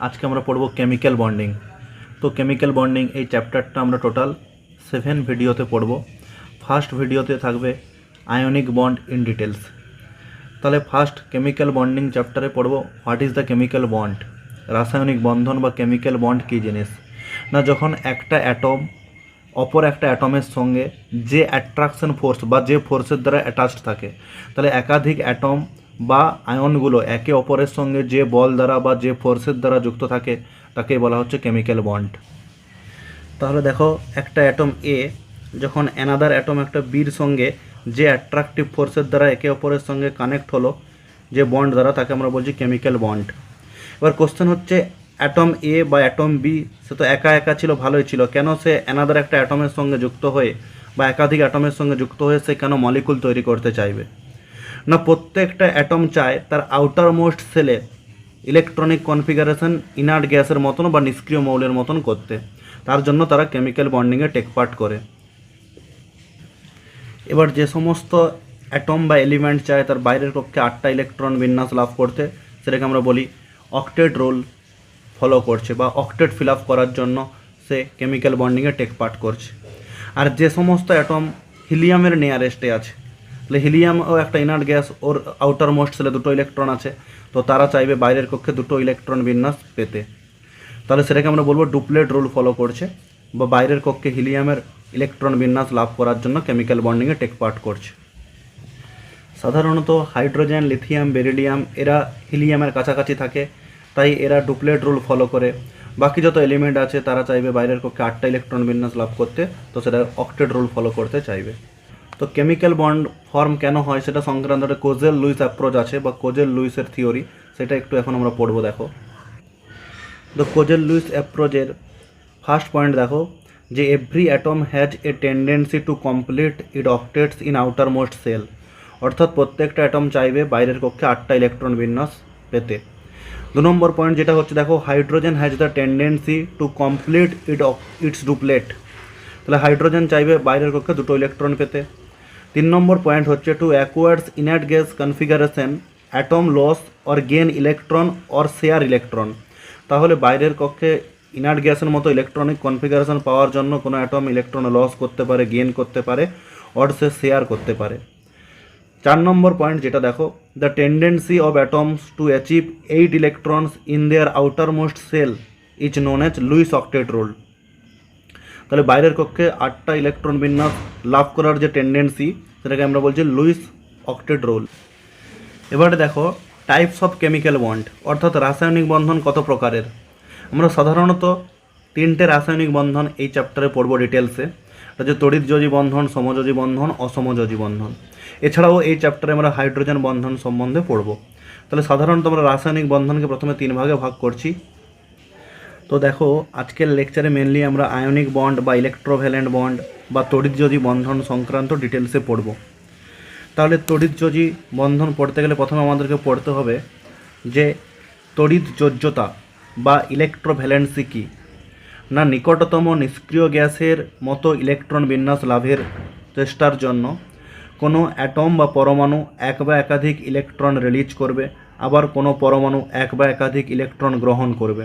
আজকে আমরা পড়ব কেমিক্যাল বন্ডিং। তো কেমিক্যাল বন্ডিং এই চ্যাপ্টারটা আমরা টোটাল 7 ভিডিওতে পড়ব। ফার্স্ট ভিডিওতে থাকবে আয়নিক বন্ড ইন ডিটেলস। তাহলে ফার্স্ট কেমিক্যাল বন্ডিং চ্যাপ্টারে পড়ব what is the chemical bond. রাসায়নিক বন্ধন বা কেমিক্যাল বন্ড কী জিনিস না, যখন একটা অ্যাটম অপর একটা অ্যাটমের সঙ্গে যে অ্যাট্রাকশন ফোর্স বা যে ফোর্সের দ্বারা অ্যাটাচড থাকে, তাহলে একাধিক অ্যাটম বা আয়নগুলো একে অপরের সঙ্গে যে বল দ্বারা বা যে ফোর্সের দ্বারা যুক্ত থাকে তাকে বলা হচ্ছে কেমিক্যাল বন্ড। তাহলে দেখো, একটা অ্যাটম এ যখন অ্যানাদার অ্যাটম একটা বির সঙ্গে যে অ্যাট্রাকটিভ ফোর্সের দ্বারা একে অপরের সঙ্গে কানেক্ট হলো যে বন্ড দ্বারা, তাকে আমরা বলছি কেমিক্যাল বন্ড। এবার কোশ্চেন হচ্ছে, অ্যাটম এ বা অ্যাটম বি সে তো একা একা ছিল, ভালোই ছিল, কেন সে অ্যানাদার একটা অ্যাটমের সঙ্গে যুক্ত হয়ে বা একাধিক অ্যাটমের সঙ্গে যুক্ত হয়ে সে কেন মলিকুল তৈরি করতে চাইবে? না, প্রত্যেকটা অ্যাটম চায় তার আউটার মোস্ট সেলে ইলেকট্রনিক কনফিগারেশন ইনার্ট গ্যাসের মতন বা নিষ্ক্রিয় মৌলের মতন করতে। তার জন্য তারা কেমিক্যাল বন্ডিংয়ে টেক পার্ট করে। এবার যে সমস্ত অ্যাটম বা এলিমেন্ট চায় তার বাইরের কক্ষে 8টা ইলেকট্রন বিন্যাস লাভ করতে, সেটাকে আমরা বলি অক্টেট রুল ফলো করছে বা অক্টেট ফিল আপ করার জন্য সে কেমিক্যাল বন্ডিংয়ে টেক পার্ট করছে। আর যে সমস্ত অ্যাটম হিলিয়ামের নিয়ারেস্টে আছে, তাহলে হিলিয়ামও একটা ইনার্ট গ্যাস, ওর আউটার মোস্ট সেলে 2টো ইলেকট্রন আছে, তো তারা চাইবে বাইরের কক্ষে 2টো ইলেকট্রন বিন্যাস পেতে। তাহলে সেটাকে আমরা বলবো ডুপ্লেট রুল ফলো করছে বা বাইরের কক্ষে হিলিয়ামের ইলেকট্রন বিন্যাস লাভ করার জন্য কেমিক্যাল বন্ডিংয়ে টেক পার্ট করছে। সাধারণত হাইড্রোজেন, লিথিয়াম, বেরিলিয়াম এরা হিলিয়ামের কাছাকাছি থাকে, তাই এরা ডুপ্লেট রুল ফলো করে। বাকি যত এলিমেন্ট আছে তারা চাইবে বাইরের কক্ষে 8টা ইলেকট্রন বিন্যাস লাভ করতে, তো সেটা অক্টেট রুল ফলো করতে চাইবে। তো কেমিক্যাল বন্ড ফর্ম কেন হয় সেটা সংক্রান্ত একটা কোজেল লুইস অ্যাপ্রোচ আছে বা কোজেল লুইসের থিওরি, সেটা একটু এখন আমরা পড়বো। দেখো, তো কোজেল লুইস অ্যাপ্রোচের ফার্স্ট পয়েন্ট দেখো যে every atom has a tendency to complete it octets in outermost shell, অর্থাৎ প্রত্যেকটা অ্যাটম চাইবে বাইরের কক্ষে 8টা ইলেকট্রন বিন্যাস পেতে। 2 নম্বর পয়েন্ট যেটা হচ্ছে, দেখো hydrogen has the tendency to complete its duplet, তাহলে হাইড্রোজেন চাইবে বাইরের কক্ষে 2টো ইলেকট্রন পেতে। 3 নম্বর পয়েন্ট হচ্ছে, to acquires inert gas configuration atom loss or gain electron or share electron, তাহলে বাইরের কক্ষে ইনার্ট গ্যাসের মতো ইলেকট্রনিক কনফিগারেশন পাওয়ার জন্য কোনো অ্যাটম ইলেকট্রন লস করতে পারে, গেন করতে পারে, অর সে শেয়ার করতে পারে। 4 নম্বর পয়েন্ট যেটা দেখো, the tendency of atoms to achieve 8 electrons in their outermost shell is known as Lewis octet rule, তাহলে বাইরের কক্ষে 8টা ইলেকট্রন বিন্যাস লাভ করার যে টেন্ডেন্সি সেটাকে আমরা বলছি লুইস অক্টেট রুল। এবারে দেখো টাইপস অফ কেমিক্যাল বন্ড, অর্থাৎ রাসায়নিক বন্ধন কত প্রকারের। আমরা সাধারণত 3টে রাসায়নিক বন্ধন এই চ্যাপ্টারে পড়ব ডিটেলসে, এটা হচ্ছে তড়িৎযোজী বন্ধন, সমযোজী বন্ধন, অসমযোজী বন্ধন। এছাড়াও এই চ্যাপ্টারে আমরা হাইড্রোজেন বন্ধন সম্বন্ধে পড়ব। তাহলে সাধারণত আমরা রাসায়নিক বন্ধনকে প্রথমে 3 ভাগে ভাগ করছি। তো দেখো, আজকের লেকচারে মেনলি আমরা আয়নিক বন্ড বা ইলেকট্রোভ্যালেন্ট বন্ড বা তড়িৎযোজী বন্ধন সংক্রান্ত ডিটেলসে পড়ব। তাহলে তড়িৎযোজী বন্ধন পড়তে গেলে প্রথমে আমাদেরকে পড়তে হবে যে তড়িৎযোজ্যতা বা ইলেকট্রোভ্যালেন্সি কী না, নিকটতম নিষ্ক্রিয় গ্যাসের মতো ইলেকট্রন বিন্যাস লাভের চেষ্টার জন্য কোনো অ্যাটম বা পরমাণু এক বা একাধিক ইলেকট্রন রিলিজ করবে, আবার কোনো পরমাণু এক বা একাধিক ইলেকট্রন গ্রহণ করবে,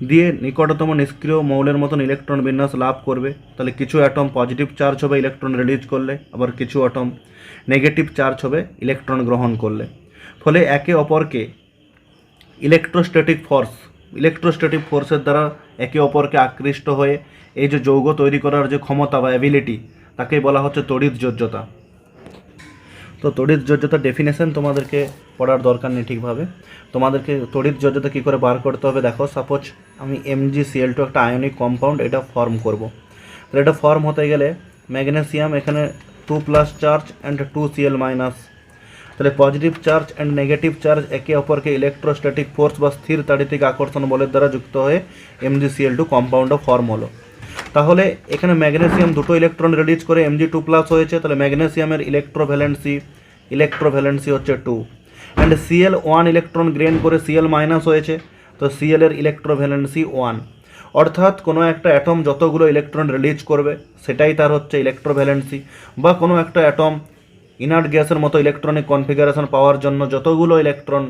দিয়ে নিকটতম নিষ্ক্রিয় মৌলের মতন ইলেকট্রন বিন্যাস লাভ করবে। তাহলে কিছু অ্যাটম পজিটিভ চার্জ হবে ইলেকট্রন রিলিজ করলে, আবার কিছু অ্যাটম নেগেটিভ চার্জ হবে ইলেকট্রন গ্রহণ করলে। ফলে একে অপরকে ইলেকট্রোস্ট্যাটিক ফোর্সের দ্বারা একে অপরকে আকৃষ্ট হয়ে এই যে যৌগ তৈরি করার যে ক্ষমতা বা অ্যাবিলিটি, তাকেই বলা হচ্ছে তড়িৎযোজ্যতা। তো তড়িৎযোজ্যতার ডেফিনেশন তোমাদেরকে পড়ার দরকার নেই ঠিকভাবে, তোমাদেরকে তড়িৎযোজ্যতা কী করে বার করতে হবে। দেখো, সাপোজ আমি MgCl2 একটা আয়নিক কম্পাউন্ড এটা ফর্ম করব। তো এটা ফর্ম হতে গেলে ম্যাগনেসিয়াম এখানে 2+ চার্জ অ্যান্ড 2Cl-, তাহলে positive charge and negative charge একে অপরকে ইলেকট্রোস্ট্যাটিক ফোর্স বা স্থির তাড়িতিক আকর্ষণ বলের দ্বারা যুক্ত হয়ে MgCl2 কম্পাউন্ডও ফর্ম হলো। তাহলে এখানে ম্যাগনেসিয়াম 2টো ইলেকট্রন রিলিজ করে Mg2+ হয়েছে, তাহলে ম্যাগনেসিয়ামের ইলেকট্রোভ্যালেন্সি হচ্ছে 2, অ্যান্ড Cl 1 ইলেকট্রন গ্রেন করে Cl- হয়েছে, তো Cl এর ইলেকট্রোভ্যালেন্সি 1, অর্থাৎ কোনো একটা অ্যাটম যতগুলো ইলেকট্রন রিলিজ করবে সেটাই তার হচ্ছে ইলেকট্রোভ্যালেন্সি, বা কোনো একটা অ্যাটম ইনার্ট গ্যাসের মতো ইলেকট্রনিক কনফিগারেশন পাওয়ার জন্য যতগুলো ইলেকট্রন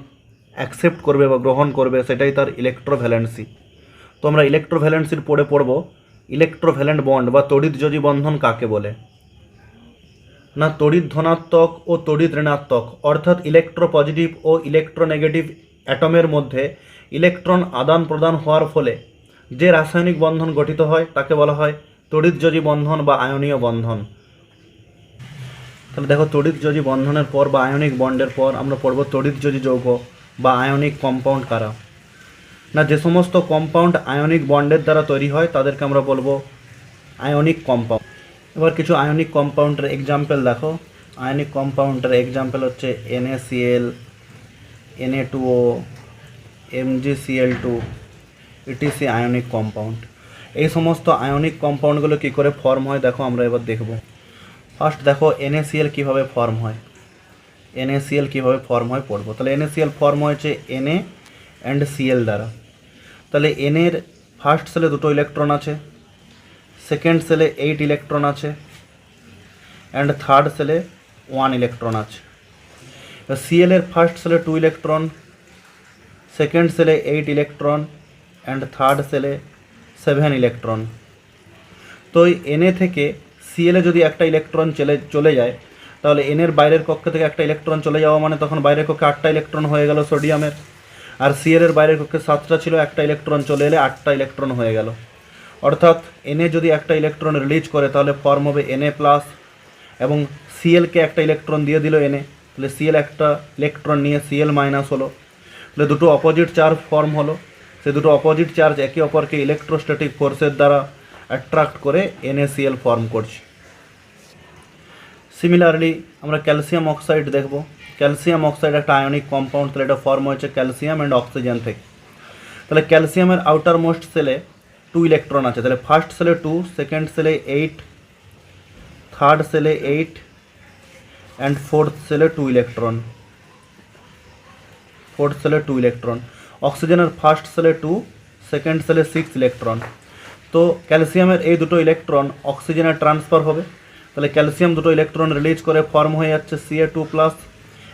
অ্যাকসেপ্ট করবে বা গ্রহণ করবে সেটাই তার ইলেকট্রোভ্যালেন্সি। তো আমরা ইলেকট্রোভ্যালেন্সির পড়ব ইলেকট্রোভ্যালেন্ট বন্ড বা তড়িৎযোজী বন্ধন কাকে বলে। না, তড়িৎ ধনাত্মক ও তড়িৎ ঋণাত্মক অর্থাৎ ইলেকট্রোপজিটিভ ও ইলেকট্রোনেগেটিভ অ্যাটমের মধ্যে ইলেকট্রন আদান প্রদান হওয়ার ফলে যে রাসায়নিক বন্ধন গঠিত হয় তাকে বলা হয় তড়িৎযোজী বন্ধন বা আয়নীয় বন্ধন। তাহলে দেখো, তড়িৎযোজী বন্ধনের পর বা আয়নিক বন্ডের পর আমরা পড়ব তড়িৎযোজী যৌগ বা আয়নিক কম্পাউন্ড কারা। না, যে সমস্ত কম্পাউন্ড আয়নিক বন্ডের দ্বারা তৈরি হয় তাদেরকে আমরা বলবো আয়নিক কম্পাউন্ড। এবার কিছু আয়নিক কম্পাউন্ডের এক্সাম্পল দেখো। আয়নিক কম্পাউন্ডের এক্সাম্পল হচ্ছে NaCl, Na2O, MgCl2, etc ionic compound. এই সমস্ত আয়নিক কম্পাউন্ডগুলো কী করে ফর্ম হয় দেখো, আমরা এবার দেখব। ফার্স্ট দেখো NaCl কীভাবে ফর্ম হয়, NaCl কীভাবে ফর্ম হয় পড়বো। তাহলে NaCl ফর্ম হয়েছে Na অ্যান্ড Cl দ্বারা। তাহলে N এর ফার্স্ট সেলে 2টো ইলেকট্রন আছে, সেকেন্ড সেলে 8 ইলেকট্রন আছে অ্যান্ড থার্ড সেলে 1 ইলেকট্রন আছে। Cl এর ফার্স্ট সেলে 2 ইলেকট্রন, সেকেন্ড সেলে 8 ইলেকট্রন অ্যান্ড থার্ড সেলে 7 ইলেকট্রন। তো এই Na থেকে Cl এ যদি একটা ইলেকট্রন চলে যায়, তাহলে N এর বাইরের কক্ষ থেকে একটা ইলেকট্রন চলে যাওয়া মানে তখন বাইরের কক্ষে 8টা ইলেকট্রন হয়ে গেল সোডিয়ামের। আর Cl এর বাইরের কক্ষে 7টা ছিল, একটা ইলেকট্রন চলে এলে 8টা ইলেকট্রন হয়ে গেল। অর্থাৎ Na যদি একটা ইলেকট্রন রিলিজ করে তাহলে ফর্ম হবে Na+, এবং Cl-কে একটা ইলেকট্রন দিয়ে দিল Na, তাহলে Cl একটা ইলেকট্রন নিয়ে Cl- হলো। তাহলে দুটো অপোজিট চার্জ ফর্ম হলো। সে দুটো অপোজিট চার্জ একে অপরকে ইলেকট্রোস্ট্যাটিক ফোর্সের দ্বারা অ্যাট্রাক্ট করে NaCl ফর্ম করছে। সিমিলারলি আমরা ক্যালসিয়াম অক্সাইড দেখব। ক্যালসিয়াম অক্সাইড একটা আয়নিক কম্পাউন্ড, তাহলে এটা ফর্ম হয়েছে ক্যালসিয়াম অ্যান্ড অক্সিজেন থেকে। তাহলে ক্যালসিয়ামের আউটার মোস্ট সেলে 2 ইলেকট্রন আছে, তাহলে ফার্স্ট সেলে 2, সেকেন্ড সেলে 8, থার্ড সেলে 8 অ্যান্ড ফোর্থ সেলে 2 ইলেকট্রন। অক্সিজেনের ফার্স্ট সেলে 2, সেকেন্ড সেলে 6 ইলেকট্রন। তো ক্যালসিয়ামের এই দুটো ইলেকট্রন অক্সিজেনের ট্রান্সফার হবে, তাহলে ক্যালসিয়াম দুটো ইলেকট্রন রিলিজ করে ফর্ম হয়ে যাচ্ছে Ca2+,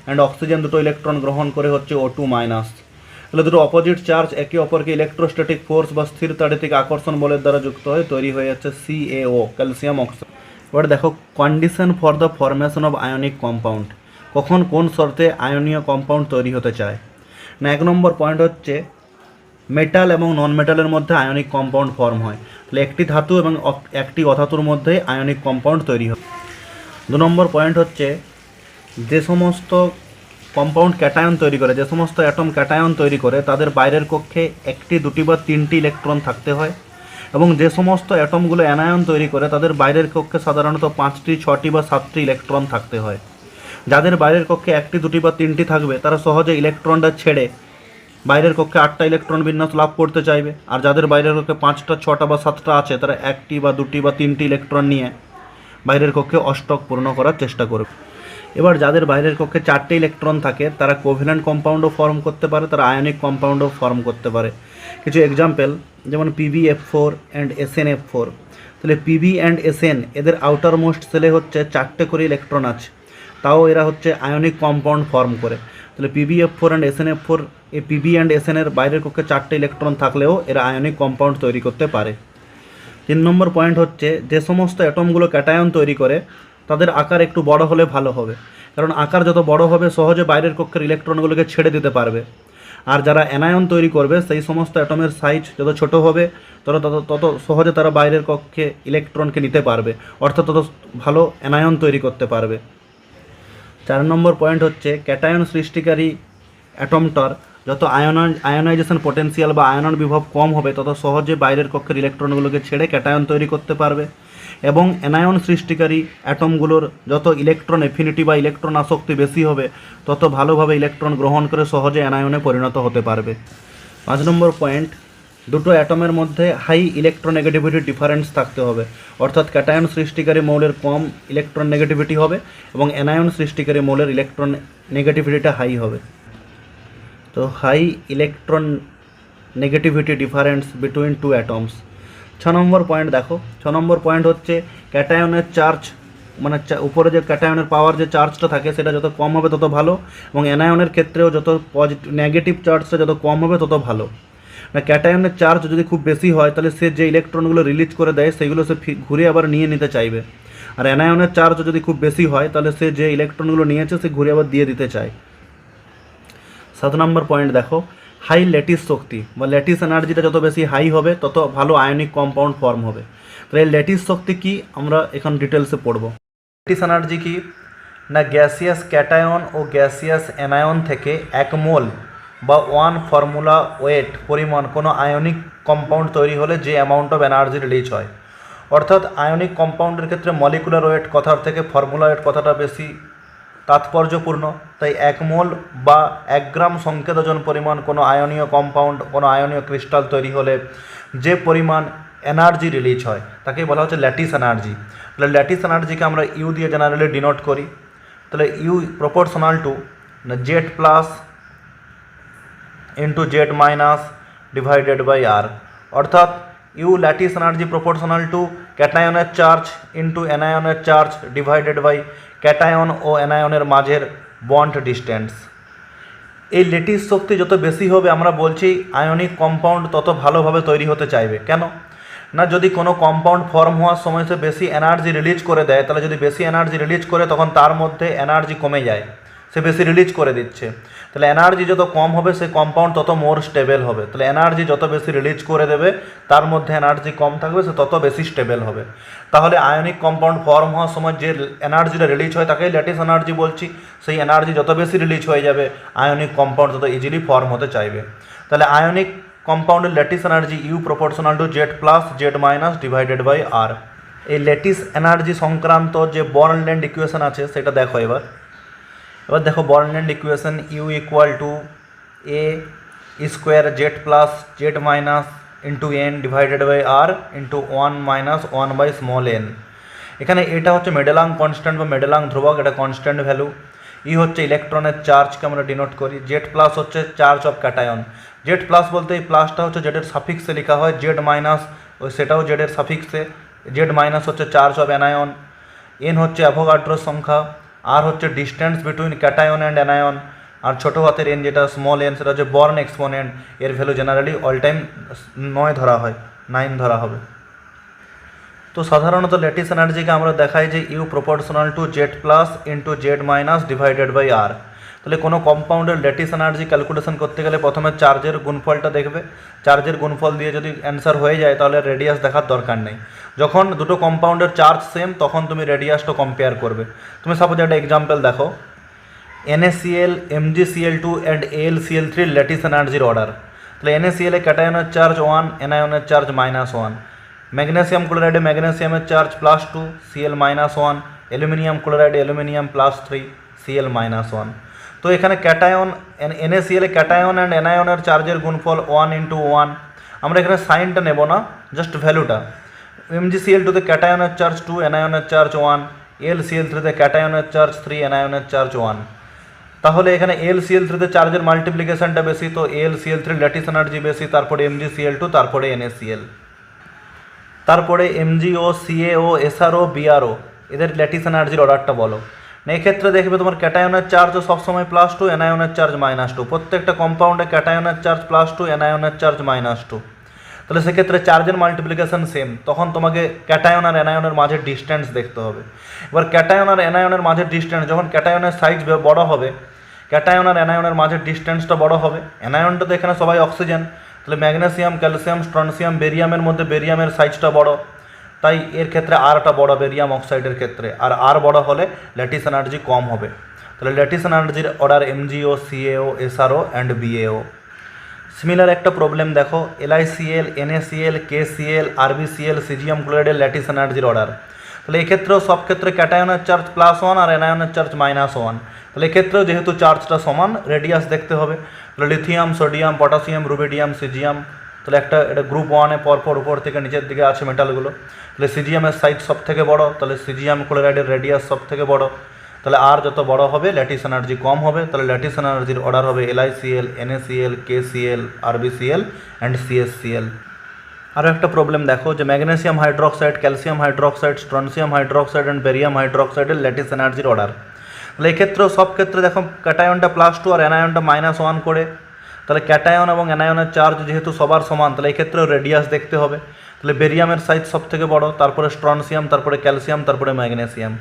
অ্যান্ড অক্সিজেন দুটো ইলেকট্রন গ্রহণ করে হচ্ছে O2-। তাহলে দুটো অপোজিট চার্জ একে অপরকে ইলেকট্রোস্ট্যাটিক ফোর্স বা স্থির তাড়িতিক আকর্ষণ বলের দ্বারা যুক্ত হয়ে তৈরি হয়ে যাচ্ছে CaO, ক্যালসিয়াম অক্সাইড। এবার দেখো condition for the formation of ionic compound, কখন কোন শর্তে আয়নীয় কম্পাউন্ড তৈরি হতে চায়। না, 1 নম্বর পয়েন্ট হচ্ছে মেটাল এবং নন মেটালের মধ্যে আয়নিক কম্পাউন্ড ফর্ম হয়, তাহলে একটি ধাতু এবং একটি অধাতুর মধ্যে আয়নিক কম্পাউন্ড তৈরি হয়। 2 নম্বর পয়েন্ট হচ্ছে যে সমস্ত কম্পাউন্ড ক্যাটায়ন তৈরি করে, যে সমস্ত অ্যাটম ক্যাটায়ন তৈরি করে তাদের বাইরের কক্ষে 1টি, 2টি বা 3টি ইলেকট্রন থাকতে হয়, এবং যে সমস্ত অ্যাটমগুলো অ্যানায়ন তৈরি করে তাদের বাইরের কক্ষে সাধারণত 5টি, 6টি বা 7টি ইলেকট্রন থাকতে হয়। যাদের বাইরের কক্ষে 1টি, 2টি বা 3টি থাকবে তারা সহজে ইলেকট্রনটা ছেড়ে বাইরের কক্ষে 8টা ইলেকট্রন বিন্যাস লাভ করতে চাইবে, আর যাদের বাইরের কক্ষে 5টা, 6টা বা 7টা আছে তারা 1টি বা 2টি বা 3টি ইলেকট্রন নিয়ে বাইরের কক্ষে অষ্টক পূর্ণ করার চেষ্টা করবে। এবার যাদের বাইরের কক্ষে 4টে ইলেকট্রন থাকে তারা কোভ্যালেন্ট কম্পাউন্ডও ফর্ম করতে পারে, তারা আয়নিক কম্পাউন্ডও ফর্ম করতে পারে। কিছু এক্সাম্পল যেমন PbF4 অ্যান্ড SnF4। তাহলে Pb অ্যান্ড Sn এদের আউটার মোস্ট সেলে হচ্ছে 4টে করে ইলেকট্রন আছে, তাও এরা হচ্ছে আয়নিক কম্পাউন্ড ফর্ম করে। তাহলে PbF4 অ্যান্ড SnF4, এই Pb অ্যান্ড Sn এর বাইরের কক্ষে 4টে ইলেকট্রন থাকলেও এরা আয়নিক কম্পাউন্ড তৈরি করতে পারে। 3 নম্বর পয়েন্ট হচ্ছে যে সমস্ত অ্যাটমগুলো ক্যাটায়ন তৈরি করে তাদের আকার একটু বড় হলে ভালো হবে, কারণ আকার যত বড় হবে সহজে বাইরের কক্ষের ইলেকট্রনগুলোকে ছেড়ে দিতে পারবে। আর যারা অ্যানায়ন তৈরি করবে সেই সমস্ত অ্যাটমের সাইজ যত ছোট হবে তত সহজে তারা বাইরের কক্ষে ইলেকট্রনকে নিতে পারবে, অর্থাৎ তত ভালো অ্যানায়ন তৈরি করতে পারবে। 4 নম্বর পয়েন্ট হচ্ছে ক্যাটায়ন সৃষ্টিকারী অ্যাটমটার যত আয়নাইজেশন পোটেনশিয়াল বা আয়নন বিভব কম হবে তত সহজে বাইরের কক্ষের ইলেকট্রনগুলোকে ছেড়ে ক্যাটায়ন তৈরি করতে পারবে, এবং অ্যানায়ন সৃষ্টিকারী অ্যাটমগুলোর যত ইলেকট্রন এফিনিটি বা ইলেকট্রন আসক্তি বেশি হবে তত ভালোভাবে ইলেকট্রন গ্রহণ করে সহজে অ্যানায়নে পরিণত হতে পারবে। 5 নম্বর পয়েন্ট, দুটো অ্যাটমের মধ্যে হাই ইলেকট্রোনেগেটিভিটি ডিফারেন্স থাকতে হবে, অর্থাৎ ক্যাটায়ন সৃষ্টিকারী মৌলের কম ইলেকট্রন নেগেটিভিটি হবে এবং অ্যানায়ন সৃষ্টিকারী মৌলের ইলেকট্রন নেগেটিভিটিটা হাই হবে। তো high electronegativity difference between two atoms. 6 নম্বর পয়েন্ট দেখো। 6 নম্বর পয়েন্ট হচ্ছে ক্যাটায়নের চার্জ মানে উপরে যে ক্যাটায়নের পাওয়ার যে চার্জটা থাকে সেটা যত কম হবে তত ভালো, এবং অ্যানায়নের ক্ষেত্রেও যত নেগেটিভ চার্জটা যত কম হবে তত ভালো। না ক্যাটায়নের চার্জ যদি খুব বেশি হয় তাহলে সে যে ইলেকট্রনগুলো রিলিজ করে দেয় সেগুলো সে ঘুরে আবার নিয়ে নিতে চাইবে, আর অ্যানায়নের চার্জ যদি খুব বেশি হয় তাহলে সে যে ইলেকট্রনগুলো নিয়েছে সে ঘুরে আবার দিয়ে দিতে চায়। 7 নম্বর পয়েন্ট দেখো, হাই ল্যাটিস শক্তি বা ল্যাটিস এনার্জিটা যত বেশি হাই হবে তত ভালো আয়নিক কম্পাউন্ড ফর্ম হবে। তাহলে এই ল্যাটিস শক্তি কি আমরা এখন ডিটেলসে পড়ব। ল্যাটিস এনার্জি কি না, গ্যাসিয়াস ক্যাটায়ন ও গ্যাসিয়াস অ্যানায়ন থেকে 1 মোল বা 1 ফর্মুলা ওয়েট পরিমাণ কোনো আয়নিক কম্পাউন্ড তৈরি হলে যে অ্যামাউন্ট অফ এনার্জি রিলিজ হয়। অর্থাৎ আয়নিক কম্পাউন্ডের ক্ষেত্রে মলিকুলার ওয়েট কথার থেকে ফর্মুলা ওয়েট কথাটা বেশি তাৎপর্যপূর্ণ। তাই 1 মোল বা 1 গ্রাম সংকেত ওজন পরিমাণ কোনো আয়নীয় কম্পাউন্ড, কোনো আয়নীয় ক্রিস্টাল তৈরি হলে যে পরিমাণ এনার্জি রিলিজ হয় তাকেই বলা হচ্ছে ল্যাটিস এনার্জি। তাহলে ল্যাটিস এনার্জিকে আমরা ইউ দিয়ে জেনারেলি ডিনোট করি। তাহলে U proportional to Z plus into Z minus divided by r, অর্থাৎ U lattice energy proportional to ক্যাটায়নের চার্জ ইন্টু অ্যানায়নের চার্জ ডিভাইডেড বাই ক্যাটায়ন ও অ্যানায়নের মাঝের বন্ড ডিস্টেন্স। এই ল্যাটিস শক্তি যত বেশি হবে আমরা বলছি আয়নিক কম্পাউন্ড তত ভালোভাবে তৈরি হতে চাইবে। কেন না, যদি কোনো কম্পাউন্ড ফর্ম হওয়ার সময় সে বেশি এনার্জি রিলিজ করে দেয়, তাহলে যদি বেশি এনার্জি রিলিজ করে তখন তার মধ্যে এনার্জি কমে যায়, সে বেশি রিলিজ করে দিচ্ছে। তাহলে এনার্জি যত কম হবে সে কম্পাউন্ড তত মোর স্টেবল হবে। তাহলে এনার্জি যত বেশি রিলিজ করে দেবে তার মধ্যে এনার্জি কম থাকবে, সে তত বেশি স্টেবল হবে। তাহলে আয়নিক কম্পাউন্ড ফর্ম হওয়ার সময় যে এনার্জিটা রিলিজ হয় তাকেই ল্যাটিস এনার্জি বলছি। সেই এনার্জি যত বেশি রিলিজ হয়ে যাবে আয়নিক কম্পাউন্ড তত ইজিলি ফর্ম হতে চাইবে। তাহলে আয়নিক কম্পাউন্ডের lattice energy U proportional to Z plus Z minus divided by r. এই ল্যাটিস এনার্জি সংক্রান্ত যে বর্নল্যান্ড ইকুয়েশন আছে সেটা দেখো। এবার দেখো Born Landé equation, U equal to A square Z plus Z minus into N divided by r into 1 minus 1 by small n. এখানে এটা হচ্ছে মেডেলাং কনস্ট্যান্ট বা মেডেলাং ধ্রুবক, এটা কনস্ট্যান্ট ভ্যালু। ই হচ্ছে ইলেকট্রনের চার্জকে আমরা ডিনোট করি। জেড প্লাস হচ্ছে charge of cation. Z plus বলতে এই প্লাসটা হচ্ছে জেডের সাফিক্সে লেখা হয়, জেড মাইনাস ওই সেটাও জেডের সাফিক্সে। জেড মাইনাস হচ্ছে চার্জ অফ অ্যানায়ন, এন হচ্ছে অ্যাভোগাড্রোর সংখ্যা, আর হচ্ছে distance between cation and anion, আর ছোটো হাতের এন যেটা স্মল এন সেটা হচ্ছে বর্ন এক্সপোনেন্ট। এর ভ্যালু জেনারেলি অল টাইম 9 ধরা হয়, 9 ধরা হবে। তো সাধারণত ল্যাটিস এনার্জিকে আমরা দেখাই যে U proportional to Z plus into Z minus divided by r. তাহলে কোনো কম্পাউন্ডের ল্যাটিস এনার্জি ক্যালকুলেশন করতে গেলে প্রথমে চার্জের গুণফলটা দেখবে। চার্জের গুণফল দিয়ে যদি অ্যান্সার হয়ে যায় তাহলে রেডিয়াস দেখার দরকার নেই। যখন দুটো কম্পাউন্ডের চার্জ সেম তখন তুমি রেডিয়াসটা কম্পেয়ার করবে। তুমি সাপোজ একটা এক্সাম্পল দেখো, NaCl MgCl2 and AlCl3 lattice এনার্জির অর্ডার। তাহলে NaCl এ ক্যাটায়নের চার্জ 1, অ্যানায়নের চার্জ -1। ম্যাগনেসিয়াম ক্লোরাইডে ম্যাগনেসিয়ামের চার্জ +2, Cl -1। অ্যালুমিনিয়াম ক্লোরাইডে অ্যালুমিনিয়াম +3, Cl -1। তো এখানে ক্যাটায়ন NaCl এ ক্যাটায়ন অ্যান্ড অ্যানায়নের চার্জের গুণফল 1 × 1। আমরা এখানে সাইনটা নেব না, জাস্ট ভ্যালুটা। MgCl2 তে ক্যাটায়নের চার্জ 2, অ্যানায়নের চার্জ 1। AlCl3 তে ক্যাটায়নের চার্জ 3, অ্যানায়নের চার্জ 1। তাহলে এখানে AlCl3 তে চার্জের মাল্টিপ্লিকেশনটা বেশি, তো AlCl3 ল্যাটিস এনার্জি বেশি, তারপরে MgCl2, তারপরে NaCl, তারপরে MgO, CaO, SRO, BRO এদের ল্যাটিস এনার্জির অর্ডারটা বলো। এক্ষেত্রে দেখবে তোমার ক্যাটায়নের চার্জও সবসময় +2, অ্যানায়নের চার্জ -2। প্রত্যেকটা কম্পাউন্ডে ক্যাটায়নের চার্জ +2, অ্যানায়নের চার্জ -2। তাহলে সেক্ষেত্রে চার্জের মাল্টিপ্লিকেশন সেম, তখন তোমাকে ক্যাটায়ন আর অ্যানায়নের মাঝের ডিস্টেন্স দেখতে হবে। এবার ক্যাটায়ন আর অ্যানায়নের মাঝের ডিস্টেন্স যখন ক্যাটায়নের সাইজ বড় হবে, ক্যাটায়ন আর অ্যানায়নের মাঝের ডিস্টেন্সটা বড় হবে। অ্যানায়নটা তো এখানে সবাই অক্সিজেন, তাহলে ম্যাগনেসিয়াম, ক্যালসিয়াম, স্ট্রনসিয়াম, বেরিয়ামের মধ্যে বেরিয়ামের সাইজটা বড়, তাই এর ক্ষেত্রে আরটা বড় বেরিয়াম অক্সাইডের ক্ষেত্রে, আর আর বড় হলে ল্যাটিস এনার্জি কম হবে। তাহলে ল্যাটিস এনার্জির order MgO, CaO, SRO and BaO। Similar একটা প্রবলেম দেখো, LiCl, NaCl, KCl, RbCl, caesium ক্লোরাইডের ল্যাটিস এনার্জির অর্ডার। তাহলে এক্ষেত্রেও সব ক্ষেত্রে ক্যাটায়নের চার্জ +1 আর অ্যানায়নের চার্জ -1। তাহলে এক্ষেত্রেও যেহেতু চার্জটা সমান রেডিয়াস দেখতে হবে। তাহলে lithium, sodium, potassium, rubidium, caesium, তাহলে এটা গ্রুপ 1-এ পরপর উপর থেকে নিচের দিকে আছে মেটালগুলো। তাহলে সিজিয়ামের সাইজ সব থেকে বড়, তাহলে সিজিয়াম ক্লোরাইডের রেডিয়াস সব থেকে বড়। তাহলে আর যত বড় হবে ল্যাটিস এনার্জি কম হবে। তাহলে ল্যাটিস এনার্জির অর্ডার হবে LiCl, NaCl, KCl, RbCl and CsCl। আরও একটা প্রবলেম দেখো যে magnesium hydroxide, calcium hydroxide, strontium hydroxide and barium হাইড্রোক্সাইডের ল্যাটিস এনার্জির অর্ডার। তাহলে এক্ষেত্রেও সব ক্ষেত্রে দেখো ক্যাটায়নটা +2 আর অ্যানায়নটা -1 করে। তাহলে ক্যাটায়ন এবং অ্যানায়নের চার্জ যেহেতু সবার সমান, তাহলে এক্ষেত্রেও রেডিয়াস দেখতে হবে। তাহলে বেরিয়ামের সাইজ সব থেকে বড়, তারপরে স্ট্রনসিয়াম, তারপরে ক্যালসিয়াম, তারপরে ম্যাগনেসিয়াম।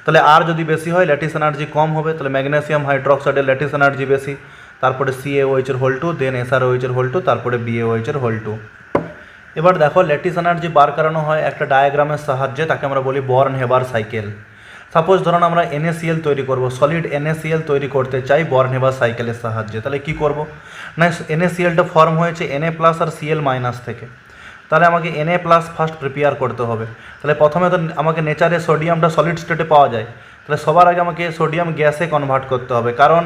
তাহলে আর যদি বেশি হয় ল্যাটিস এনার্জি কম হবে। তাহলে ম্যাগনেসিয়াম হাইড্রোক্সাইডের ল্যাটিস এনার্জি বেশি, তারপরে CaOH(2), দেন SrOH(2), তারপরে BaOH(2). এবার দেখো ল্যাটিস এনার্জি বার করানো হয় একটা ডায়াগ্রামের সাহায্যে, তাকে আমরা বলি বর্ন হেবার সাইকেল। সাপোজ ধরুন আমরা NaCl তৈরি করব, সলিড NaCl তৈরি করতে চাই বর্ন হেবার সাইকেলের সাহায্যে। তাহলে কি করব না, NaClটা ফর্ম হয়েছে Na+ আর Cl- থেকে। তাহলে আমাকে Na+ ফার্স্ট প্রিপেয়ার করতে হবে। তাহলে প্রথমে তো আমাকে নেচারে সোডিয়ামটা সলিড স্টেটে পাওয়া যায়, তাহলে সবার আগে আমাকে সোডিয়াম গ্যাসে কনভার্ট করতে হবে, কারণ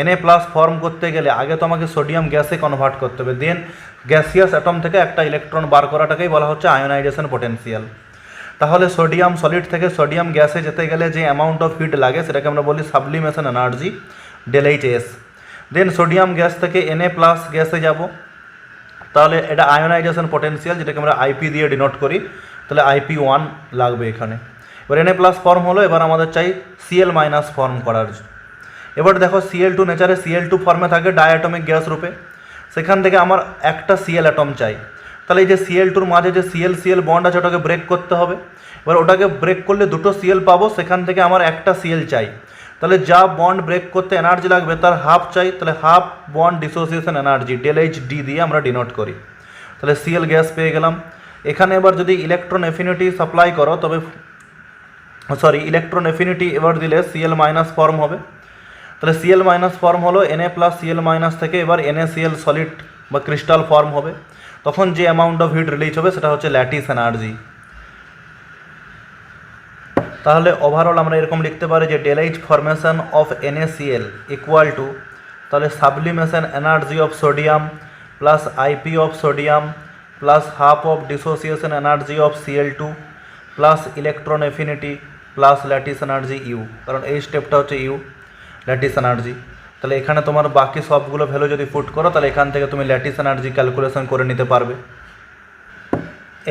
Na+ ফর্ম করতে গেলে আগে তো আমাকে সোডিয়াম গ্যাসে কনভার্ট করতে হবে। দেন গ্যাসিয়াস অ্যাটম থেকে একটা ইলেকট্রন বার করাটাকেই বলা হচ্ছে আয়োনাইজেশন পটেনশিয়াল। তাহলে সোডিয়াম সলিড থেকে সোডিয়াম গ্যাসে যেতে গেলে যে অ্যামাউন্ট অফ হিট লাগে সেটাকে আমরা বলি সাবলিমেশন এনার্জি, ΔHS। দেন সোডিয়াম গ্যাস থেকে Na+ গ্যাসে যাব, তাহলে এটা আয়োনাইজেশন পটেনশিয়াল, যেটাকে আমরা IP দিয়ে ডিনোট করি। তাহলে IP1 লাগবে এখানে। এবার Na+ ফর্ম হলো, এবার আমাদের চাই Cl- ফর্ম করার। এবার দেখো Cl2 নেচারে Cl2 ফর্মে থাকে ডায়াটমিক গ্যাস রূপে, সেখান থেকে আমার একটা Cl অ্যাটম চাই। তাহলে এই যে Cl2-র মাঝে যে Cl বন্ড আছে ওটাকে ব্রেক করতে হবে। এবার ওটাকে ব্রেক করলে দুটো Cl পাবো, সেখান থেকে আমার একটা Cl চাই। তাহলে যা বন্ড ব্রেক করতে এনার্জি লাগবে তার হাফ চাই, তাহলে half bond dissociation energy ΔHD দিয়ে আমরা ডিনোট করি। তাহলে Cl গ্যাস পেয়ে গেলাম। এখানে এবার যদি ইলেকট্রন এফিনিটি সাপ্লাই করো তবে ইলেকট্রন এফিনিটি এবার দিলে Cl- ফর্ম হবে। তাহলে Cl- ফর্ম হলো, Na+ Cl- থেকে এবার NaCl সলিড বা ক্রিস্টাল ফর্ম হবে। তখন যে অ্যামাউন্ট অফ হিট রিলিজ হবে সেটা হচ্ছে ল্যাটিস এনার্জি। তাহলে ওভারঅল আমরা এরকম লিখতে পারি যে ΔH formation of NaCl equal to, তাহলে sublimation energy of sodium plus IP of sodium plus half of dissociation energy of Cl2 plus electron affinity plus lattice energy U, কারণ এই স্টেপটা হচ্ছে U, ল্যাটিস এনার্জি। তাহলে এখানে তোমার বাকি সবগুলো ভ্যালু যদি পুট করো তাহলে এখান থেকে তুমি ল্যাটিস এনার্জি ক্যালকুলেশন করে নিতে পারবে।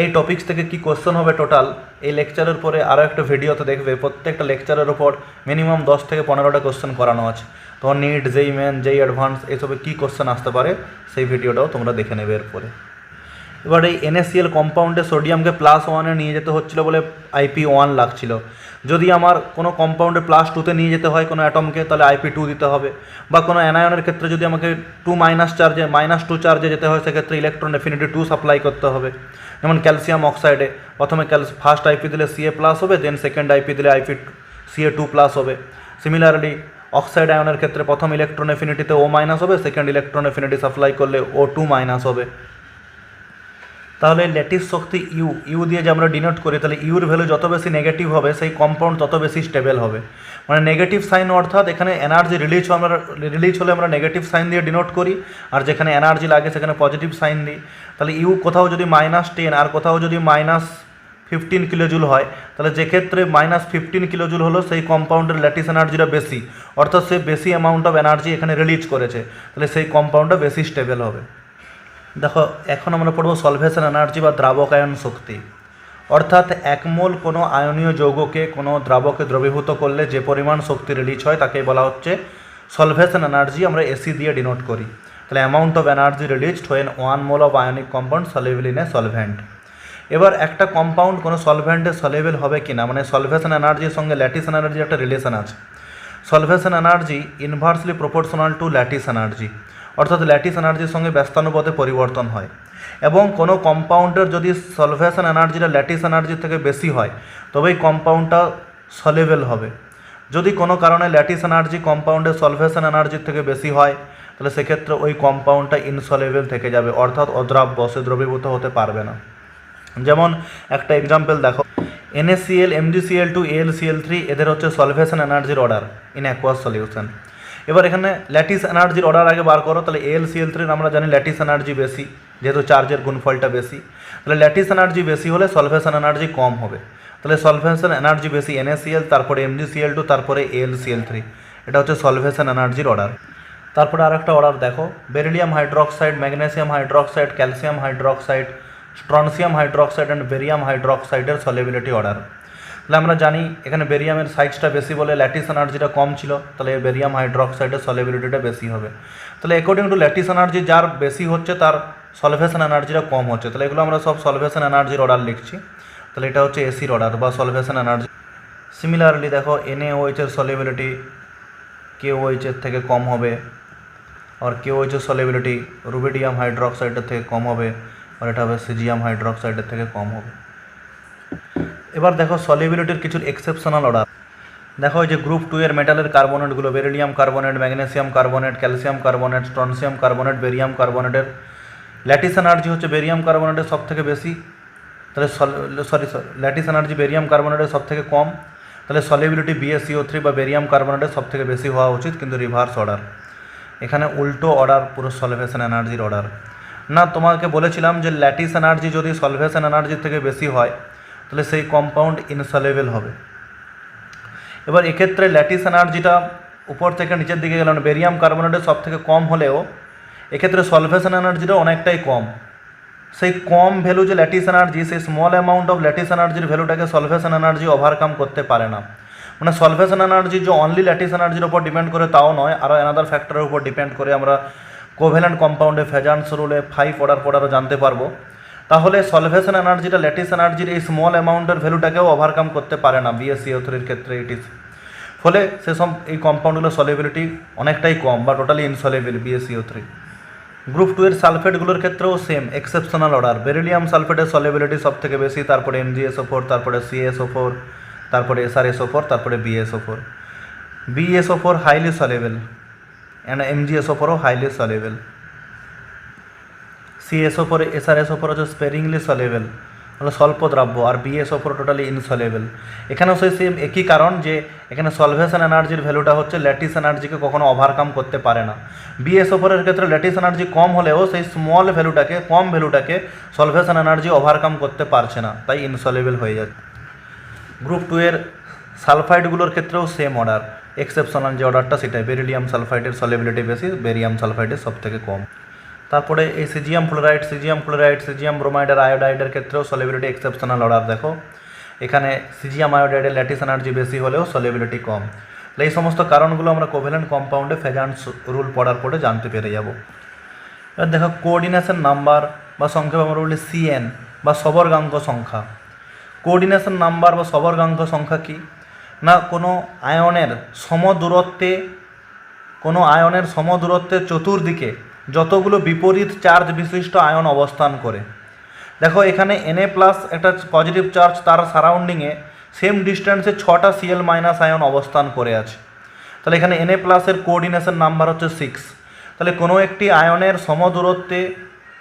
এই টপিক্স থেকে কি কোশ্চেন হবে টোটাল এই লেকচারের পরে আরও একটা ভিডিওতে দেখবে, প্রত্যেকটা লেকচারের ওপর মিনিমাম 10 থেকে 15টা কোশ্চেন করানো আছে। তখন NEET, JEE main, JEE advance এসবে কী কোশ্চেন আসতে পারে সেই ভিডিওটাও তোমরা দেখে নেবে এরপরে। এবার এই NaCl কম্পাউন্ডে সোডিয়ামকে +1-এ নিয়ে যেতে হচ্ছিলো বলে IP1 লাগছিল। যদি আমার কোনো কম্পাউন্ডে +2-তে নিয়ে যেতে হয় কোনো অ্যাটমকে, তাহলে IP2 দিতে হবে। বা কোনো অ্যানায়নের ক্ষেত্রে যদি আমাকে -2 চার্জে যেতে হয়, সেক্ষেত্রে ইলেকট্রন এফিনিটি 2 সাপ্লাই করতে হবে। যেমন ক্যালসিয়াম অক্সাইডে প্রথমে ফার্স্ট IP দিলে Ca+ হবে, দেন সেকেন্ড IP দিলে Ca2+ হবে। সিমিলারলি অক্সাইড আয়নের ক্ষেত্রে প্রথম ইলেকট্রন এফিনিটিতে O- হবে, সেকেন্ড ইলেকট্রন এফিনিটি সাপ্লাই করলে O2- হবে। তাহলে ল্যাটিস শক্তি ইউ দিয়ে যে আমরা ডিনোট করি, তাহলে ইউর ভ্যালু যত বেশি নেগেটিভ হবে সেই কম্পাউন্ড তত বেশি স্টেবল হবে। মানে নেগেটিভ সাইন অর্থাৎ এখানে এনার্জি রিলিজ হলে আমরা নেগেটিভ সাইন দিয়ে ডিনোট করি, আর যেখানে এনার্জি লাগে সেখানে পজিটিভ সাইন দিই। তাহলে ইউ কোথাও যদি -10 আর কোথাও যদি -15 কিলোজুল হয়, তাহলে যে ক্ষেত্রে -15 কিলোজুল হলো সেই কম্পাউন্ডের ল্যাটিস এনার্জিটা বেশি, অর্থাৎ সে বেশি অ্যামাউন্ট অফ এনার্জি এখানে রিলিজ করেছে, তাহলে সেই কম্পাউন্ডটা বেশি স্টেবল হবে। দেখো এখন আমরা পড়ব সলভেশন এনার্জি বা দ্রাবকায়ন শক্তি। অর্থাৎ এক মোল কোনো আয়নীয় যৌগকে কোনো দ্রাবকে দ্রবীভূত করলে যে পরিমাণ শক্তি রিলিজ হয় তাকে বলা হচ্ছে সলভেশন এনার্জি, আমরা এসি দিয়ে ডিনোট করি। তাহলে amount of energy released when 1 mole of ionic compound soluble in a solvent. এবার একটা কম্পাউন্ড কোনো সলভেন্টে সলিউবল হবে কিনা, মানে সলভেশন এনার্জির সঙ্গে ল্যাটিস এনার্জির একটা রিলেশন আছে। Solvation energy inversely proportional to lattice energy, অর্থাৎ ল্যাটিস এনার্জির সঙ্গে ব্যস্তানুপাতে পরিবর্তন হয়। এবং কোনো কম্পাউন্ডের যদি সলভেশন এনার্জিটা ল্যাটিস এনার্জির থেকে বেশি হয় তবেই কম্পাউন্ডটা সলিউবল হবে। যদি কোনো কারণে ল্যাটিস এনার্জি কম্পাউন্ডের সলভেশন এনার্জির থেকে বেশি হয় তাহলে সেক্ষেত্রে ওই কম্পাউন্ডটা ইনসলিউবল থেকে যাবে, অর্থাৎ অদ্রাব্য, সে দ্রবীভূত হতে পারবে না। যেমন একটা এক্সাম্পল দেখো, NaCl, MgCl2, AlCl3 এদের হচ্ছে সলভেশন এনার্জির অর্ডার ইন অ্যাকুয়াস সলিউশন। এবার এখানে ল্যাটিস এনার্জির অর্ডার আগে বার করো, তাহলে AlCl3 আমরা জানি ল্যাটিস এনার্জি বেশি, যেহেতু চার্জের গুণফলটা বেশি। তাহলে ল্যাটিস এনার্জি বেশি হলে সলভেশন এনার্জি কম হবে। তাহলে সলভেশন এনার্জি বেশি NaCl, তারপরে MgCl2, তারপরে AlCl3, এটা হচ্ছে সলভেশন এনার্জির অর্ডার। তারপরে আর একটা অর্ডার দেখো, beryllium hydroxide, magnesium hydroxide, calcium hydroxide, strontium hydroxide and barium হাইড্রোক্সাইডের সলিবিলিটি অর্ডার। তাহলে আমরা জানি এখানে বেরিয়ামের সাইজটা বেশি বলে ল্যাটিস এনার্জিটা কম ছিল, তাহলে বেরিয়াম হাইড্রোক্সাইডের সলিবিলিটিটা বেশি হবে। তাহলে অ্যাকর্ডিং টু ল্যাটিস এনার্জি যার বেশি হচ্ছে তার সলভেশন এনার্জিটা কম হচ্ছে, তাহলে এগুলো আমরা সব সলভেশন এনার্জির অর্ডার লিখছি। তাহলে এটা হচ্ছে এসির অর্ডার বা সলভেশন এনার্জি। সিমিলারলি দেখো NaOH এর সলিবিলিটি KOH এর থেকে কম হবে, আর KOH এর সলিবিলিটি রুবিডিয়াম হাইড্রোক্সাইডের থেকে কম হবে, আর এটা হবে সিজিয়াম হাইড্রোক্সাইডের থেকে কম হবে। এবার দেখো সলিবিলিটির কিছু এক্সেপশনাল অর্ডার। দেখো এই যে গ্রুপ 2 এর মেটালের কার্বনেটগুলো, beryllium carbonate, magnesium carbonate, calcium carbonate, strontium carbonate, barium কার্বনেটের ল্যাটিস এনার্জি হচ্ছে বেরিয়াম কার্বনেটের সব থেকে বেশি, তাহলে ল্যাটিস এনার্জি বেরিয়াম কার্বনেটের সব থেকে কম, তাহলে সলিবিলিটি BaCO3 বা বেরিয়াম কার্বনেটের সব থেকে বেশি হওয়া উচিত, কিন্তু রিভার্স অর্ডার। এখানে উল্টো অর্ডার, পুরো সলভেশন এনার্জির অর্ডার না। তোমাকে বলেছিলাম যে ল্যাটিস এনার্জি যদি সলভেশন এনার্জির থেকে বেশি হয় তাহলে সেই কম্পাউন্ড ইনসলেবল হবে। এবার এক্ষেত্রে ল্যাটিস এনার্জিটা উপর থেকে নিচের দিকে গেল, বেরিয়াম কার্বনেটের সব থেকে কম হলেও এক্ষেত্রে সলভেশন এনার্জিটা অনেকটাই কম। সেই কম ভ্যালু যে ল্যাটিস এনার্জি, সেই স্মল অ্যামাউন্ট অফ ল্যাটিস এনার্জির ভ্যালুটাকে সলভেশন এনার্জি ওভারকাম করতে পারে না। মানে সলভেশন এনার্জি যে অনলি ল্যাটিস এনার্জির উপর ডিপেন্ড করে তাও নয়, আরও অ্যানাদার ফ্যাক্টরের উপর ডিপেন্ড করে। আমরা কোভ্যালেন্ট কম্পাউন্ডে ফেজান্স রুলে 5 অর্ডার পড়ারও জানতে পারবো। তাহলে সলভেশন এনার্জিটা ল্যাটিস এনার্জির এই স্মল অ্যামাউন্টের ভ্যালুটাকেও ওভারকাম করতে পারে না BaCO3 ক্ষেত্রে ইট ইজ। ফলে সেসব এই কম্পাউন্ডগুলোর সলিবিলিটি অনেকটাই কম বা টোটালি ইনসলেবল BaCO3। গ্রুপ 2 এর সালফেটগুলোর ক্ষেত্রেও সেম এক্সেপশনাল অর্ডার। বেরিলিয়াম সালফেটের সলিবিলিটি সব থেকে বেশি, তারপরে MgSO4, তারপরে CaSO4, তারপরে SrSO4, তারপরে BaSO4। BaSO4 highly soluble and MgSO4ও হাইলি সলেবল। CaSO4 SrSO4 হচ্ছে স্পেরিংলি সলেবল, মানে স্বল্প দ্রাব্য, আর BaSO4 টোটালি ইনসলেবল। এখানেও সেই সেম একই কারণ যে এখানে সলভেশন এনার্জির ভ্যালুটা হচ্ছে ল্যাটিস এনার্জিকে কখনো ওভারকাম করতে পারে না। BaSO4 এর ক্ষেত্রে ল্যাটিস এনার্জি কম হলেও সেই স্মল ভ্যালুটাকে, কম ভ্যালুটাকে সলভেশন এনার্জি ওভারকাম করতে পারছে না, তাই ইনসলেবল হয়ে যাচ্ছে। গ্রুপ 2 এর সালফাইডগুলোর ক্ষেত্রেও সেম অর্ডার, এক্সেপশনাল যে অর্ডারটা সেটাই, বেরিলিয়াম সালফাইডের সলিবিলিটি বেশি, বেরিয়াম সালফাইডের সব থেকে কম। তারপরে এই সিজিয়াম ফ্লোরাইড, সিজিয়াম ব্রোমাইড আর আয়োডাইডের ক্ষেত্রেও সলিবিলিটি এক্সেপশনাল অর্ডার। দেখো এখানে সিজিয়াম আয়োডাইডের ল্যাটিস এনার্জি বেশি হলেও সলিবিলিটি কম। তাহলে এই সমস্ত কারণগুলো আমরা কোভ্যালেন্ট কম্পাউন্ডে ফেজান্স রুল পড়ার পরে জানতে পেরে যাব। এবার দেখো কোঅর্ডিনেশন নাম্বার বা সংক্ষেপে আমরা বলি CN বা সবর্গাঙ্ক সংখ্যা। কোঅর্ডিনেশন নাম্বার বা সবর্গাঙ্ক সংখ্যা কি না, কোনো আয়নের সমদূরত্বের চতুর্দিকে যতগুলো বিপরীত চার্জ বিশিষ্ট আয়ন অবস্থান করে। দেখো এখানে Na+ একটা পজিটিভ চার্জ, তার সারাউন্ডিংয়ে সেম ডিস্টেন্সে 6টা Cl- আয়ন অবস্থান করে আছে। তাহলে এখানে Na+ এর কোঅর্ডিনেশন নাম্বার হচ্ছে 6। তাহলে কোনো একটি আয়নের সমদূরত্বে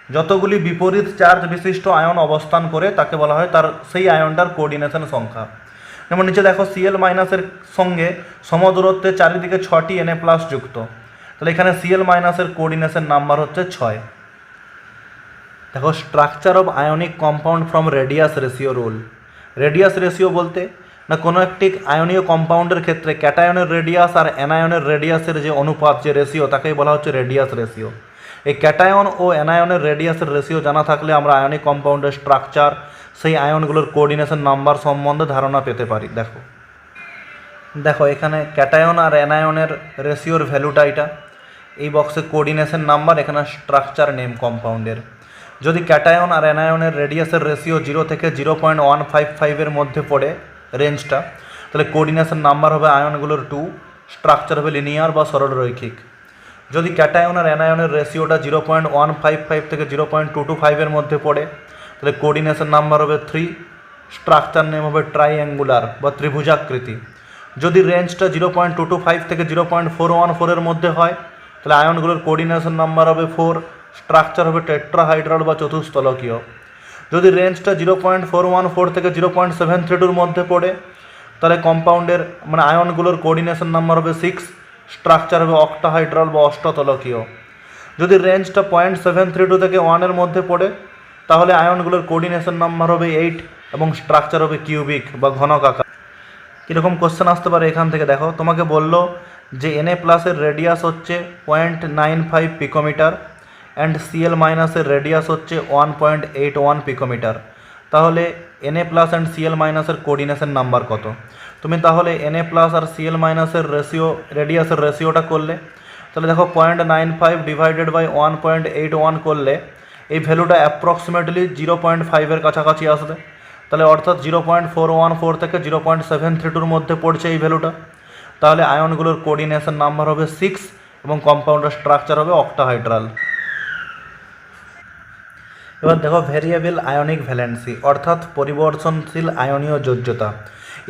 যতগুলি বিপরীত চার্জ বিশিষ্ট আয়ন অবস্থান করে তাকে বলা হয় তার সেই আয়নটার কোঅর্ডিনেশন সংখ্যা। যেমন নিচে দেখো Cl- এর সঙ্গে সমদূরত্বে চারিদিকে 6টি Na+ যুক্ত, তাহলে এখানে Cl- এর কোঅর্ডিনেশন নাম্বার হচ্ছে 6। দেখো structure of ionic compound from radius ratio rule. Radius ratio বলতে না কোনো একটি আয়নীয় কম্পাউন্ডের ক্ষেত্রে ক্যাটায়নের রেডিয়াস আর অ্যানায়নের রেডিয়াসের যে অনুপাত, যে রেশিও, তাকেই বলা হচ্ছে রেডিয়াস রেশিও। এই ক্যাটায়ন ও অ্যানায়নের রেডিয়াসের রেশিও জানা থাকলে আমরা আয়নিক কম্পাউন্ডের স্ট্রাকচার, সেই আয়নগুলোর কোঅর্ডিনেশন নাম্বার সম্বন্ধে ধারণা পেতে পারি। দেখো এখানে ক্যাটায়ন আর অ্যানায়নের রেশিওর ভ্যালুটা এটা, এই বক্সে কোঅর্ডিনেশন নাম্বার, এখানে স্ট্রাকচার নেম কম্পাউন্ডের। যদি ক্যাটায়ন আর অ্যানায়নের রেডিয়াসের রেশিও 0 থেকে 0.155 মধ্যে পড়ে রেঞ্জটা, তাহলে কোঅর্ডিনেশন নাম্বার হবে আয়নগুলোর 2, স্ট্রাকচার হবে লিনিয়ার বা সরলরৈখিক। যদি ক্যাটায়ন আর অ্যানায়নের রেশিওটা 0.155 থেকে 0.225 মধ্যে পড়ে, তাহলে কোঅর্ডিনেশন নাম্বার হবে 3, স্ট্রাকচার নেম হবে ট্রাইঅ্যাঙ্গুলার বা ত্রিভুজাকৃতি। যদি রেঞ্জটা 0.225 থেকে 0.414 মধ্যে হয়, তাহলে আয়নগুলোর কোঅর্ডিনেশন নাম্বার হবে 4, স্ট্রাকচার হবে টেট্রাহাইড্রাল বা চতুস্তলকীয়। যদি রেঞ্জটা 0.414 থেকে 0.732 মধ্যে পড়ে, তাহলে কম্পাউন্ডের মানে আয়নগুলোর কোঅর্ডিনেশন নাম্বার হবে 6, স্ট্রাকচার হবে অক্টাহাইড্রাল বা অষ্টতলকীয়। যদি রেঞ্জটা 0.732 থেকে 1 মধ্যে পড়ে, তাহলে আয়নগুলোর কোঅর্ডিনেশন নাম্বার হবে 8 এবং স্ট্রাকচার হবে কিউবিক বা ঘনকাকার। কীরকম কোশ্চেন আসতে পারে এখান থেকে? দেখো তোমাকে বললো যে Na+ এর রেডিয়াস হচ্ছে 0.95 পিকোমিটার, অ্যান্ড সিএল মাইনাসের রেডিয়াস হচ্ছে 1.81 পিকোমিটার। তাহলে Na প্লাস অ্যান্ড সিএল মাইনাসের কোঅর্ডিনেশন নাম্বার কত? তুমি তাহলে Na প্লাস আর সিএল মাইনাসের রেশিও রেডিয়াসের রেশিওটা করলে, তাহলে দেখো 0.95 ডিভাইডেড বাই 1.81 করলে এই ভ্যালুটা অ্যাপ্রক্সিমেটলি 0.5-এর কাছাকাছি আসবে। তাহলে অর্থাৎ 0.414 থেকে 0.732-র মধ্যে পড়ছে এই ভ্যালুটা। তাহলে আয়নগুলোর কোঅর্ডিনেশন নাম্বার হবে 6 এবং কম্পাউন্ডের স্ট্রাকচার হবে অক্টাহাইড্রাল। এবার দেখো ভ্যারিয়েবল আয়নিক ভ্যালেন্সি অর্থাৎ পরিবর্তনশীল আয়নীয় যোজ্যতা।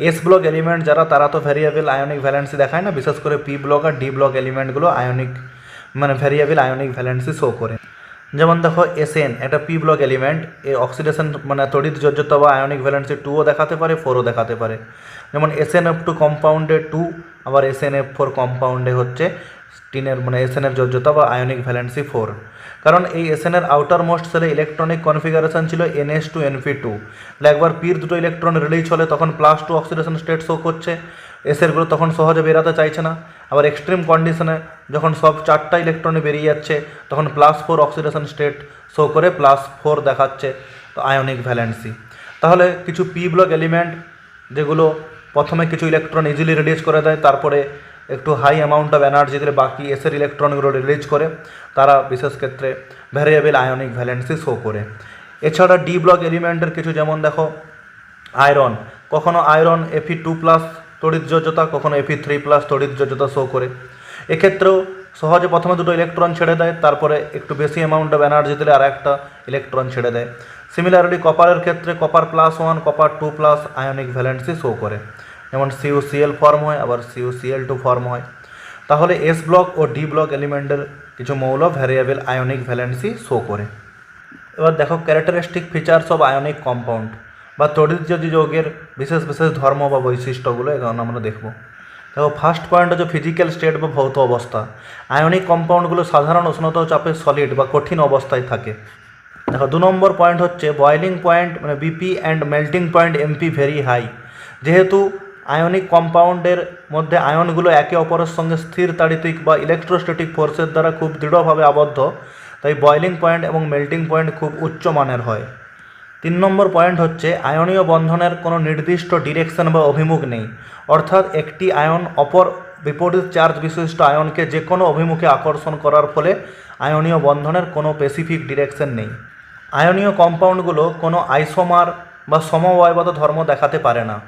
এস ব্লক এলিমেন্ট যারা তারা তো ভ্যারিয়েবল আয়নিক ভ্যালেন্সি দেখায় না, বিশেষ করে পি ব্লক আর ডি ব্লক এলিমেন্টগুলো ionic variable ionic valency show করে। যেমন দেখো এসএন একটা পি ব্লক এলিমেন্ট, এর অক্সিডেশন তড়িৎ যোজ্যতা বা আয়নিক ভ্যালেন্সি 2ও দেখাতে পারে, 4ও দেখাতে পারে। যেমন SnF2 কম্পাউন্ডে 2, আবার SnF4 কম্পাউন্ডে হচ্ছে টিনের এসএনের যোজ্যতা বা আয়নিক ভ্যালেন্সি 4। কারণ এই এসএনের আউটার মোস্ট সেলে ইলেকট্রনিক কনফিগারেশন ছিল NH2Np2। একবার পির দুটো ইলেকট্রন রিলিজ হলে তখন +2 অক্সিডেশন স্টেট শো করছে, এসেরগুলো তখন সহজে বেরাতে চাইছে না। আবার এক্সট্রিম কন্ডিশনে যখন সব 4টা ইলেকট্রনে বেরিয়ে যাচ্ছে তখন +4 অক্সিডেশন স্টেট শো করে +4 দেখাচ্ছে, তো আয়নিক ভ্যালেন্সি। তাহলে কিছু পি ব্লক এলিমেন্ট যেগুলো প্রথমে কিছু ইলেকট্রন ইজিলি রিলিজ করে দেয়, তারপরে একটু হাই অ্যামাউন্ট অফ এনার্জি দিলে বাকি এসের ইলেকট্রনগুলো রিলিজ করে, তারা বিশেষ ক্ষেত্রে ভ্যারিয়েবল আয়নিক ভ্যালেন্সি শো করে। এছাড়া ডি ব্লক এলিমেন্টের কিছু, যেমন দেখো আয়রন, কখনো আয়রন Fe2+ তড়িৎ যোজ্যতা, কখনো Fe3+ তড়িৎ যোজ্যতা শো করে। এক্ষেত্রেও সহজে প্রথমে দুটো ইলেকট্রন ছেড়ে দেয়, তারপরে একটু বেশি অ্যামাউন্ট অফ এনার্জি দিলে আর একটা ইলেকট্রন ছেড়ে দেয়। সিমিলারলি কপারের ক্ষেত্রে copper +1 copper 2+ ionic valency show করে, যেমন CuCl ফর্ম হয়, আবার CuCl2 ফর্ম হয়। তাহলে এস ব্লক ও ডি ব্লক এলিমেন্টের কিছু মৌল ভ্যারিয়েবল আয়নিক ভ্যালেন্সি শো করে। এবার দেখো characteristic features of ionic compound বা তড়িৎযোজী যৌগের বিশেষ বিশেষ ধর্ম বা বৈশিষ্ট্যগুলো এখন আমরা দেখব। দেখো ফার্স্ট পয়েন্ট হচ্ছে ফিজিক্যাল স্টেট বা ভৌত অবস্থা। আয়নিক কম্পাউন্ডগুলো সাধারণ উষ্ণতা চাপে সলিড বা কঠিন অবস্থায় থাকে। দেখো 2 নম্বর পয়েন্ট হচ্ছে boiling point BP and melting point MP very high. যেহেতু আয়নিক কম্পাউন্ডের মধ্যে আয়নগুলো একে অপরের সঙ্গে স্থির তাড়িতিক বা ইলেকট্রোস্ট্যাটিক ফোর্সের দ্বারা খুব দৃঢ়ভাবে আবদ্ধ, তাই বয়েলিং পয়েন্ট এবং মেল্টিং পয়েন্ট খুব উচ্চ মানের হয়। 3 নম্বর পয়েন্ট হচ্ছে আয়নীয় বন্ধনের কোনো নির্দিষ্ট ডিরেকশন বা অভিমুখ নেই, অর্থাৎ একটি আয়ন অপর বিপরীত চার্জ বিশিষ্ট আয়নকে যে কোনো অভিমুখে আকর্ষণ করার ফলে আয়নীয় বন্ধনের কোনো স্পেসিফিক ডিরেকশন নেই। আয়নীয় কম্পাউন্ডগুলো কোনো আইসোমার বা সমবায়বদ্ধ ধর্ম দেখাতে পারে না।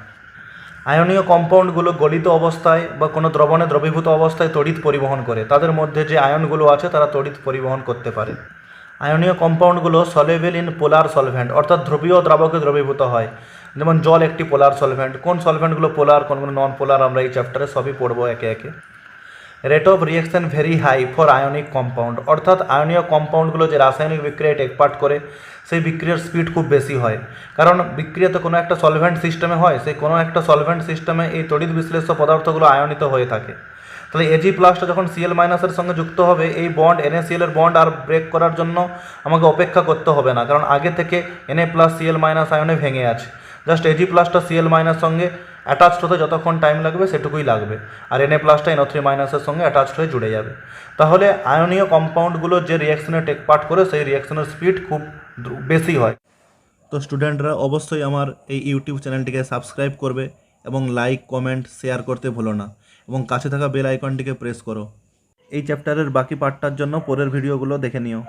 আয়নীয় কম্পাউন্ডগুলো গলিত অবস্থায় বা কোনো দ্রবণে দ্রবীভূত অবস্থায় তড়িৎ পরিবহন করে, তাদের মধ্যে যে আয়নগুলো আছে তারা তড়িৎ পরিবহন করতে পারে। আয়নীয় কম্পাউন্ডগুলো সলেবেল ইন পোলার সলভেন্ট, অর্থাৎ ধ্রুবীয় দ্রাবকে দ্রবীভূত হয়। যেমন জল একটি পোলার সলভেন্ট। কোন সলভেন্টগুলো পোলার, কোনগুলো নন পোলার আমরা এই চ্যাপ্টারে সবই পড়বো একে একে। Rate of reaction very high for ionic compound, অর্থাৎ আয়নীয় কম্পাউন্ডগুলো যে রাসায়নিক বিক্রিয়ায় টেক পার্ট করে সেই বিক্রিয়ার স্পিড খুব বেশি হয়। কারণ বিক্রিয়া তো কোনো একটা সলভেন্ট সিস্টেমে হয়, সেই কোনো একটা সলভেন্ট সিস্টেমে এই তড়িৎ বিশ্লেষ্য পদার্থগুলো আয়নিত হয়ে থাকে। তাহলে Ag+টা যখন Cl- সঙ্গে যুক্ত হবে, এই বন্ড NaCl এর বন্ড আর ব্রেক করার জন্য আমাকে অপেক্ষা করতে হবে না, কারণ আগে থেকে Na+Cl- আয়নে ভেঙে আছে। জাস্ট Ag+টা Cl- সঙ্গে অ্যাটাচড হতে যতক্ষণ টাইম লাগবে সেটুকুই লাগবে, আর Na+টা NO3- এর সঙ্গে অ্যাটাচড হয়ে জুড়ে যাবে। তাহলে আয়নীয় কম্পাউন্ডগুলো যে রিয়াকশনে টেক পার্ট করে সেই রিয়াকশনের স্পিড খুব বেশি হয়। তো স্টুডেন্টরা অবশ্যই আমার এই ইউটিউব চ্যানেলটিকে সাবস্ক্রাইব করবে এবং লাইক, কমেন্ট, শেয়ার করতে ভুলো না, এবং কাছে থাকা বেল আইকনটিকে প্রেস করো। এই চ্যাপ্টারের বাকি পার্টটার জন্য পরের ভিডিওগুলো দেখে নিও।